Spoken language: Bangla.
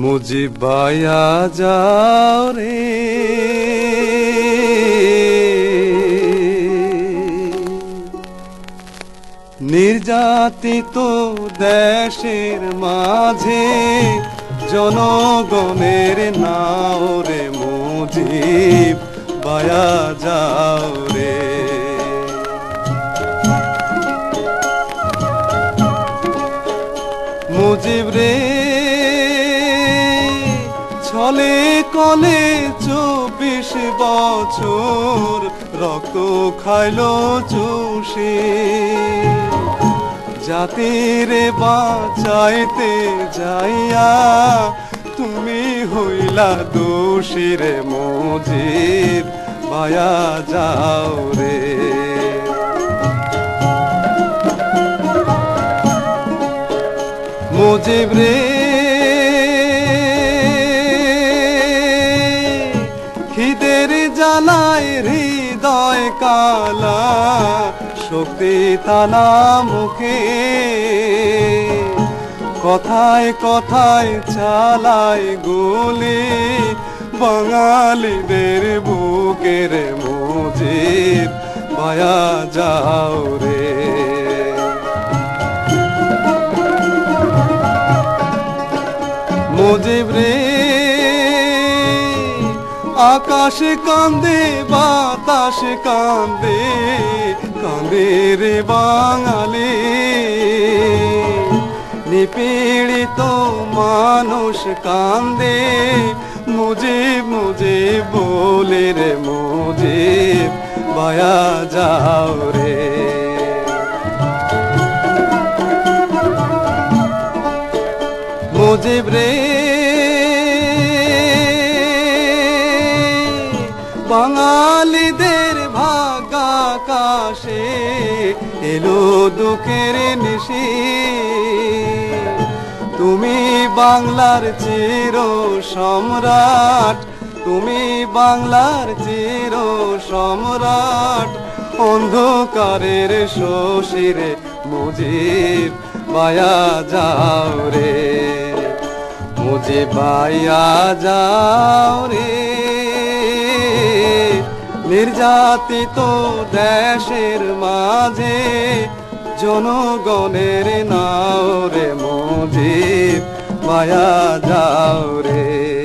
মুজিব বায়া যাও রে, নির্যাতিত দেশের মাঝে জনগণের নাও রে মুজিব বায়া যাও রে। মুজিব রে ছলে কলে 24 বছর রক্ত খাইলো চুষে, জাতিরে বাঁচাইতে যাইয়া তুমি হইলা দোষী রে মুজিব বায়া যাও রে। মুজিব রে খিদের জ্বালায় হৃদয় কালা, শক্তি তালা মুখে কথায় কথায় চালায় গুলি বাঙালিদের বুকের মুজিব বায়া যাও রে। মুজিব রে আকাশ কান্দে বাতাস কান্দে, কান্দে রে বাঙালি নিপীড়িত মানুষ কান্দে, মুজিব মুজিব বলে রে মুজিব বায়া যাও রে। মুজিব রে বাঙালিদের ভাগ্যাকাশে এলো দুঃখের নিশি, তুমি বাংলার চির সম্রাট, তুমি বাংলার চির সম্রাট, অন্ধকারের শশীরে মুজিব বায়া যাও রে। মুজিব বায়া যাও রে, নির্যাতিত দেশের মাঝে জনগণের নাও রে মুজিব বায়া যাও রে।